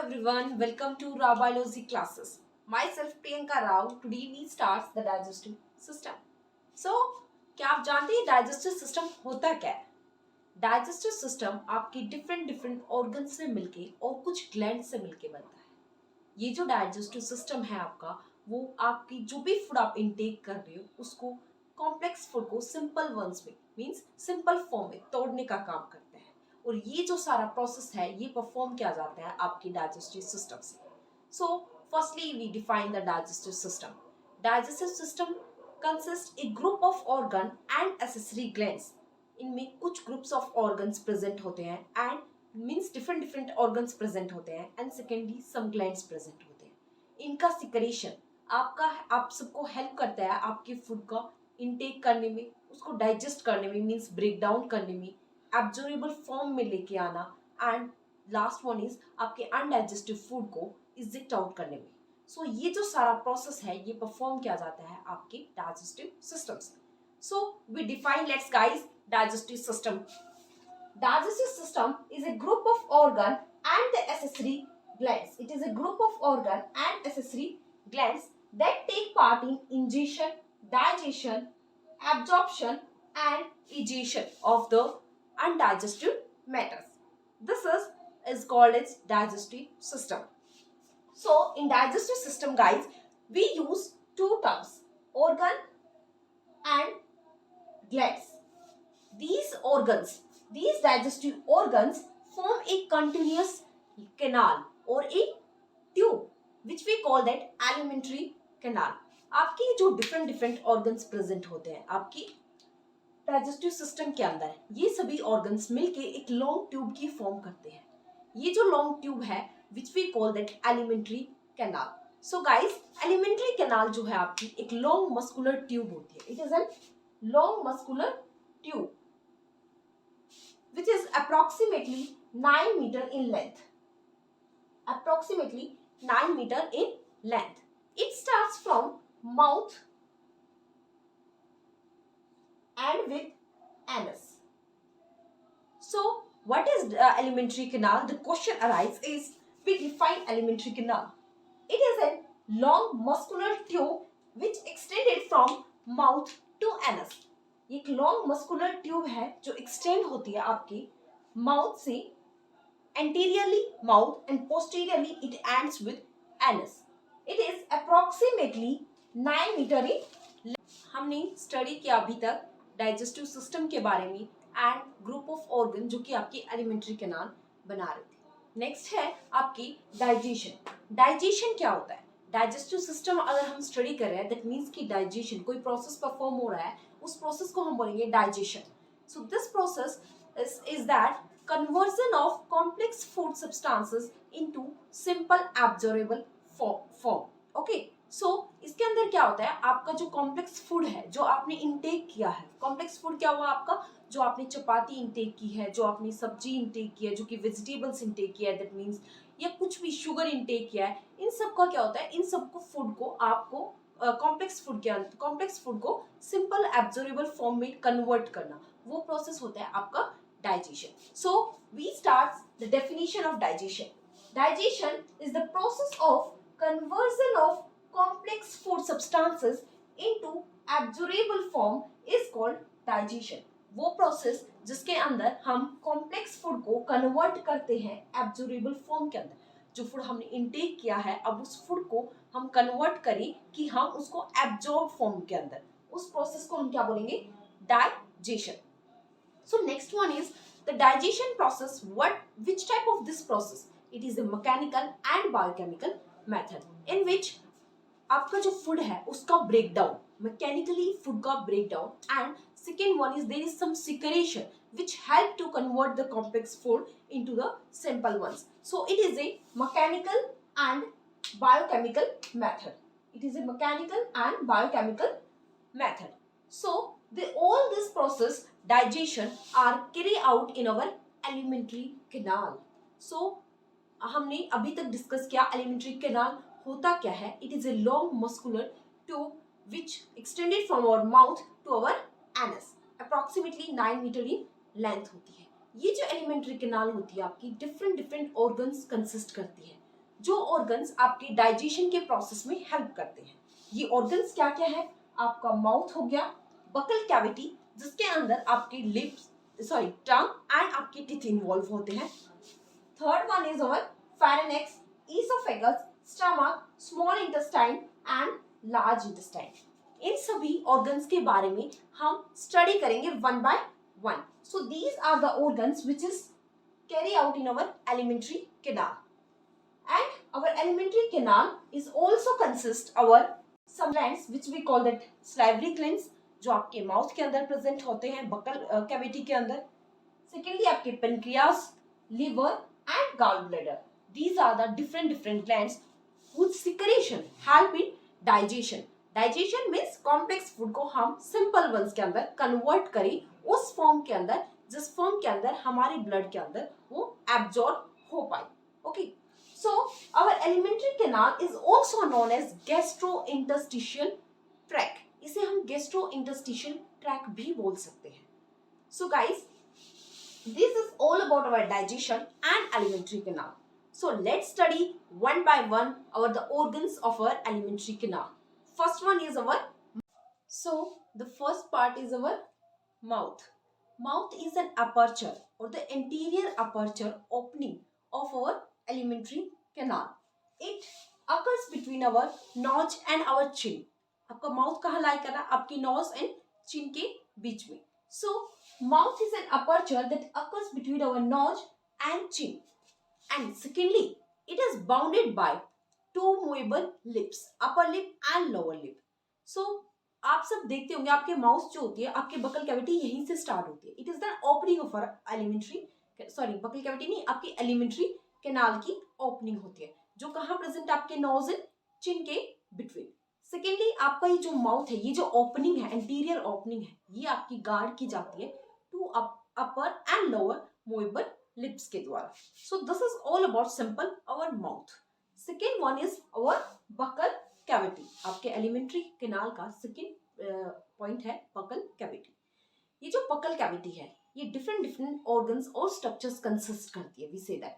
everyone, welcome to Rao Biology classes. Myself Priyanka Rao. Today we start the digestive system. So, क्या आप जानते हैं digestive system होता क्या है? डाइजेस्टिव सिस्टम आपके डिफरेंट ऑर्गन से मिलके और कुछ ग्लैंड से मिलके बनता है. ये जो डाइजेस्टिव सिस्टम है आपका, वो आपकी जो भी फूड आप इनटेक कर रहे हो उसको कॉम्प्लेक्स फूड को सिंपल वंस में मींस सिंपल फॉर्म में तोड़ने का काम करता है. और ये जो सारा प्रोसेस है ये परफॉर्म किया जाता है आपकी डाइजेस्टिव सिस्टम से. So firstly we define the digestive system. Digestive system consist a group of organ and accessory glands. इनमें कुछ ग्रुप्स ऑफ ऑर्गन्स प्रेजेंट होते हैं and means different organs present होते हैं and secondly some glands present होते हैं. इनका secretion आप सबको हेल्प करता है आपके फूड का इनटेक करने में, उसको डाइजेस्ट करने में मीन्स ब्रेक डाउन करने में, एब्जॉर्बेबल फॉर्म में लेके आना एंड लास्ट वन इज आपके अनडाइजेस्टिव फूड को इजेक्ट आउट करने में. सो ये जो सारा प्रोसेस है ये परफॉर्म किया जाता है आपके डाइजेस्टिव सिस्टम से. So we define let's guys digestive system. Digestive system is a group of organ and the accessory glands. It is a group of organ and accessory glands that take part in ingestion, digestion, absorption and egestion of the undigested matters. This is called as digestive system. So in digestive system guys, we use two terms, organ and glands. These digestive organs form a continuous canal or a tube which we call that alimentary canal. आपके जो different organs present होते हैं आपकी digestive system के अंदर, ये सभी organs मिलके एक लॉन्ग ट्यूब की फॉर्म करते हैं. ये जो लॉन्ग ट्यूब है which we call that alimentary canal. So guys, alimentary canal जो है आपकी एक लॉन्ग मस्कुलर ट्यूब होती है. It is an long muscular tube which is approximately 9 meter in length. Approximately 9 meter in length. It starts from mouth and with anus. So, what is alimentary canal? The question arises is, we define alimentary canal. It is a long muscular tube which extended from mouth to anus. एक long muscular tube है जो extend होती है आपके mouth से anteriorly mouth and posteriorly it ends with anus. It is approximately 9 metre in. हमने study किया अभी तक डाइजेस्टिव सिस्टम के बारे में एंड ग्रुप ऑफ ऑर्गन जो कि आपकी एलिमेंट्री कैनाल बना रहे थे. नेक्स्ट है आपकी डाइजेशन. डाइजेशन क्या होता है? डाइजेस्टिव सिस्टम अगर हम स्टडी कर रहे हैं दैट मीन्स कि डाइजेशन कोई प्रोसेस परफॉर्म हो रहा है, उस प्रोसेस को हम बोलेंगे digestion. So this process is that conversion of complex food substances into simple absorbable form. Okay, so इसके अंदर क्या होता है, आपका जो कॉम्प्लेक्स फूड है जो आपने इनटेक किया है, कॉम्प्लेक्स फूड क्या हुआ आपका, जो आपने चपाती इनटेक की है, जो आपने सब्जी इनटेक की है, जो कि वेजिटेबल्स इनटेक किया है दैट मीन्स, या कुछ भी शुगर इनटेक किया है, इन सब का क्या होता है, इन सबको फूड को आपको कॉम्प्लेक्स फूड के अंदर कॉम्प्लेक्स फूड को सिंपल एब्जॉर्बेबल फॉर्म में कन्वर्ट करना, वो प्रोसेस होता है आपका digestion. So we start the definition of digestion. Digestion is the process of conversion of complex food substances into absorbable form is called digestion. वो process जिसके अंदर हम कॉम्प्लेक्स फूड को कन्वर्ट करते हैं एब्जॉर्बेबल फॉर्म के अंदर. जो फूड हमने इनटेक किया है अब उस फूड को हम कन्वर्ट करें कि हम उसको एब्जॉर्ब फॉर्म के अंदर, उस प्रोसेस को हम क्या बोलेंगे, digestion. So next one is the digestion process. which type of this process? It is a mechanical and biochemical method in which आपका जो फूड है उसका ब्रेकडाउन, मैकेनिकली फूड का breakdown, and second one is there is some secretion which help to convert the complex food into the simple ones. So it is a mechanical and biochemical method. It is a mechanical and biochemical method. So all this process digestion are carry out in our alimentary canal. So हमने अभी तक discuss किया alimentary canal होता क्या है. It is a long muscular tube which extended from our mouth to our anus, approximately 9 metre in length होती है. ये जो एलिमेंट्री कैनाल होती है आपकी डिफरेंट ऑर्गन्स कंसिस्ट करती है. जो ऑर्गन्स आपके डाइजेशन के प्रोसेस में हेल्प करते हैं। ये ऑर्गन्स क्या क्या है? आपका माउथ हो गया, बकल कैविटी जिसके अंदर आपके लिप्स टंग एंड आपके टीथ इन्वॉल्व होते हैं। Third one is our pharynx, esophagus, stomach, small intestine and large intestine. इन सभी ऑर्गन्स के बारे में हम स्टडी करेंगे one by one. So these are the organs which is carry out in our alimentary canal. And our alimentary canal is also consist our some glands which we call that salivary glands जो आपके mouth के अंदर present होते हैं buccal cavity के अंदर. Secondly आपके pancreas, liver and gallbladder. These are the different glands whose secretion help in digestion. Digestion means complex food को हम simple ones के अंदर convert करें उस form के अंदर जिस form के अंदर हमारे blood के अंदर वो absorb हो पाए. Okay. So our alimentary canal is also known as gastrointestinal tract. इसे हम gastrointestinal tract भी बोल सकते हैं. So guys, this is all about our digestion and alimentary canal. So let's study one by one the organs of our alimentary canal. First one is the first part is our mouth. Mouth is an aperture or the anterior aperture opening of our alimentary canal. It occurs between our nose and our chin. आपका mouth कहाँ लाई कर रहा है? आपकी knows and chin के बीच में. So mouth is an aperture that occurs between our nose and chin. And secondly, it is bounded by two movable lips, upper lip and lower lip. So आप सब देखते होंगे आपके माउथ जो होती है, आपके बकल कैविटी यहीं से स्टार्ट होती है. It is the opening of buccal cavity नहीं, आपकी एलिमेंट्री कैनाल की ओपनिंग होती है जो कहाँ प्रेजेंट आपके नोज एंड चिन के बिटवीन. सेकेंडली आपका ये जो माउथ है, ये जो ओपनिंग है, एंटीरियर ओपनिंग है, ये आपकी गार्ड की जाती है two upper and lower movable lips के द्वारा. So this is all about simple our mouth. Second one is our buccal cavity. आपके एलिमेंट्री कैनाल का सेकेंड पॉइंट है बकल कैविटी. ये जो बकल कैविटी है ये डिफरेंट ऑर्गन्स और स्ट्रक्चर्स कंसिस्ट करती है. वी से दैट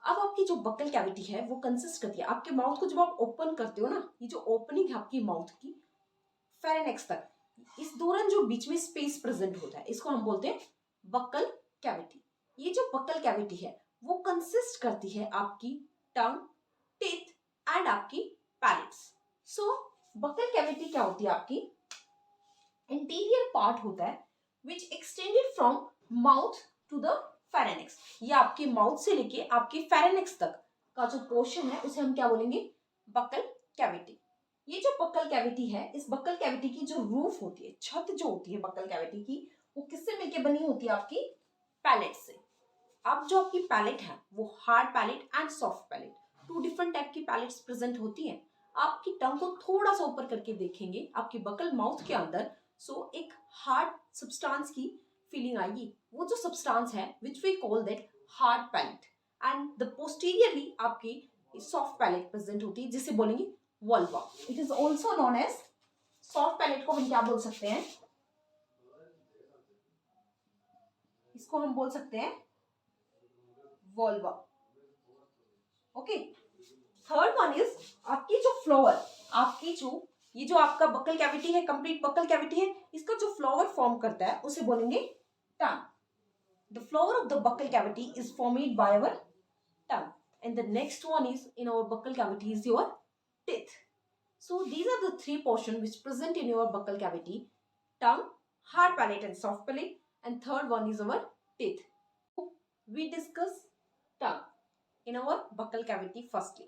अब आपकी जो बकल कैविटी है वो कंसिस्ट करती है आपके माउथ को जब आप ओपन करते हो ना, ये जो ओपनिंग है आपकी माउथ की फेरेनेक्स तक, इस दौरान जो बीच में स्पेस प्रेजेंट होता है इसको हम बोलते हैं बकल कैविटी. ये जो बकल कैविटी है वो कंसिस्ट करती है आपकी टंग, टीथ एंड आपकी पैलेट्स. सो बकल कैविटी क्या होती है? आपकी इंटीरियर पार्ट होता है which extended from mouth to the pharynx. ये आपके माउथ से लेके आपके फेरेनेक्स तक का जो पोर्शन है उसे हम क्या बोलेंगे? Buckle cavity. ये जो बकल कैविटी है, इस बकल कैविटी की जो रूफ होती है, छत जो होती है बकल कैविटी की, वो किससे मिलके बनी होती है? आपकी पैलेट से. अब जो आपकी पैलेट है वो hard palate and soft palate, two different type की पैलेट्स प्रेजेंट होती हैं. आपकी टंग को थोड़ा सा ऊपर करके देखेंगे आपकी बकल माउथ के अंदर, सो एक हार्ड सब्सटेंस की फीलिंग आएगी. वो जो सब्सटेंस है which we call that hard palate. And the posteriorly आपकी सॉफ्ट पैलेट प्रेजेंट होती है जिसे बोलेंगे वल्वा. It is also known as soft palate को हम क्या बोल सकते हैं? इसको हम बोल सकते हैं vulva. Okay. Third one is आपकी जो फ्लोअर, आपकी जो ये जो आपका बकल कैविटी है, कंप्लीट बकल कैविटी है, इसका जो फ्लोअर फॉर्म करता है उसे बोलेंगे टंग. The floor of the buccal cavity is formed by our tongue, and the next one is in our buccal cavity is your teeth. So these are the three portions which present in your buccal cavity: tongue, hard palate and soft palate, and third one is our teeth. We discuss tongue in our buccal cavity. Firstly,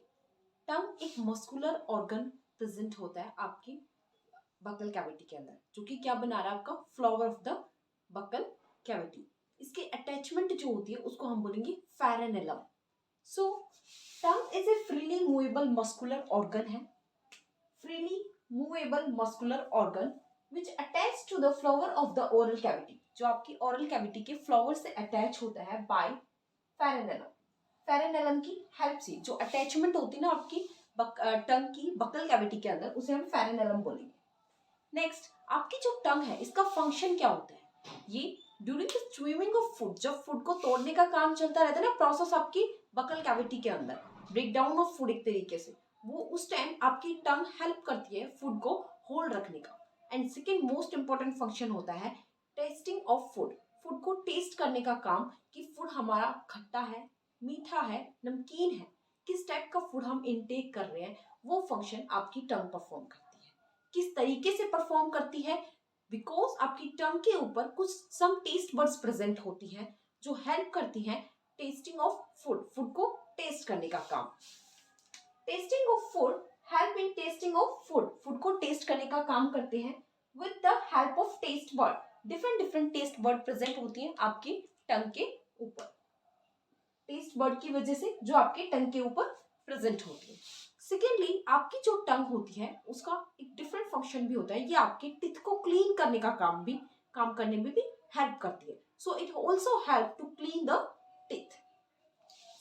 tongue एक muscular organ present होता है आपकी buccal cavity के अंदर, जो कि क्या बना रहा है? आपका floor of the buccal cavity. इसके अटैचमेंट जो होती है उसको हम बोलेंगे frenulum. So tongue is a freely movable muscular organ है, freely movable muscular organ which attach to the floor of the oral cavity, जो आपकी ओरल कैविटी के फ्लोवर से अटैच होता है बाय फेरेनेलम. फेरेनेलम की हेल्प से जो अटैचमेंट होती है ना आपकी टंग की बकल कैविटी के अंदर, उसे हम फेरेनेलम बोलेंगे. नेक्स्ट, आपकी जो टंग है इसका फंक्शन क्या होता है? ये during the chewing of food, जब फूड को तोड़ने का काम चलता रहता है ना प्रोसेस आपकी बकल कैविटी के अंदर, ब्रेक डाउन ऑफ फूड एक तरीके से, वो उस टाइम आपकी टंग हेल्प करती है फूड को होल्ड रखने का। And second most important function होता है टेस्टिंग ऑफ फूड, फूड को टेस्ट करने का काम कि फूड हमारा खट्टा है, मीठा है, नमकीन है, किस टाइप का फूड हम इनटेक कर रहे हैं, वो फंक्शन आपकी टंग परफॉर्म करती है। किस तरीके से परफॉर्म करती है, बिकॉज आपकी टंग के ऊपर कुछ सम टेस्ट बड्स प्रेजेंट होती हैं जो हेल्प करती हैं टेस्टिंग ऑफ फूड, फूड को टेस्ट करने का काम। Testing of food help in testing of food, food को टेस्ट करने का काम करते हैं with the help of taste bud. Different different taste bud present होती हैं आपकी टंग के ऊपर, टेस्ट बर्ड की वजह से जो आपके टंग के ऊपर प्रेजेंट होती है। सेकेंडली आपकी जो टंग होती है उसका एक डिफरेंट फंक्शन भी होता है, ये आपके टीथ को क्लीन करने का काम करने में भी हेल्प करती है। So it also help to clean the teeth.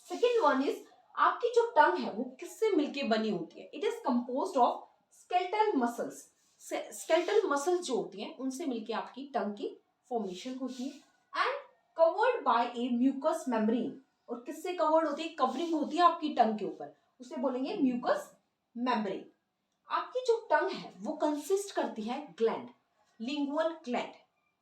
Second one is आपकी जो टंग है वो किससे मिलके बनी होती है, it is composed of skeletal muscles. Skeletal muscles जो होती हैं उनसे मिलके आपकी टंग की फॉर्मेशन होती है and covered by a mucous membrane. और किससे कवर्ड होती है, कवरिंग होती है आपकी टंग के ऊपर, उसे बोलेंगे म्यूकस मेम्ब्रेन। आपकी जो टंग है वो कंसिस्ट करती है ग्लैंड, लिंगुअल ग्लैंड।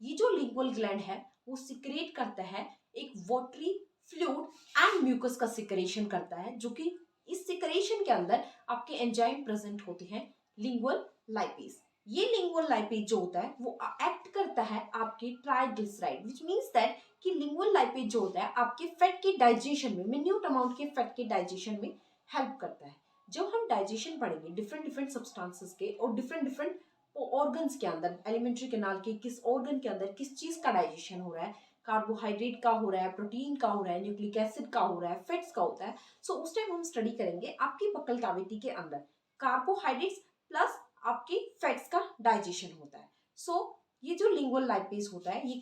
ये जो लिंगुअल ग्लैंड है वो सिक्रेट करता है एक वाटरी फ्लूइड एंड म्यूकस का सिक्रेशन करता है, जो कि इस सिक्रेशन के अंदर आपके एंजाइम प्रेजेंट होते हैं लिंगुअल लाइपेज। ये लिंगुअल लाइपेज जो होता है वो एक्ट करता है आपके ट्राइग्लिसराइड, व्हिच मींस दैट कि लिंगुअल लाइपेज जो होता है आपके फैट के डाइजेशन में, मिन्यूट अमाउंट के फैट के डाइजेशन में हेल्प करता है। जब हम डाइजेशन पढ़ेंगे डिफरेंट डिफरेंट सब्सटेंसेस के और डिफरेंट डिफरेंट ऑर्गन्स के अंदर, एलिमेंट्री कैनाल के किस ऑर्गन के अंदर किस चीज का डाइजेशन हो रहा है, कार्बोहाइड्रेट का हो रहा है, प्रोटीन का हो रहा है, न्यूक्लिक एसिड का हो रहा है, फैट्स का होता है। सो उस टाइम हम स्टडी करेंगे आपकी बक्कल कैविटी के अंदर कार्बोहाइड्रेट्स प्लस आपकी फैट्स का डाइजेशन होता है। सो ये जो लिंगुअल लाइपेज होता है ये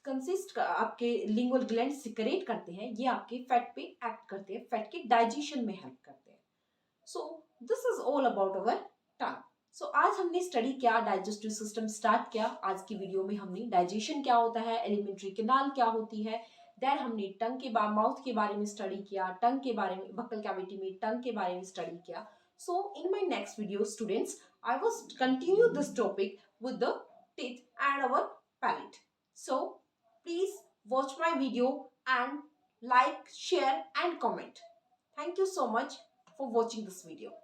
कंसिस्ट आपके लिंगुअल ग्लैंड सिक्रेट करते हैं, ये आपके फैट पे एक्ट करते हैं, फैट के डाइजेशन में हेल्प करते हैं। So this is all about our tongue. So आज हमने स्टडी किया, डाइजेस्टिव सिस्टम स्टार्ट किया। आज की वीडियो में हमने डाइजेशन क्या होता है, एलिमेंट्री कैनाल क्या होती है, देन हमने टंग के माउथ के बारे में स्टडी किया, टंग के बारे में, बक्कल कैविटी में टंग के बारे में स्टडी किया। So in my next video students I will continue this topic with the teeth and our palate. So please watch my video and like, share and comment. Thank you so much for watching this video.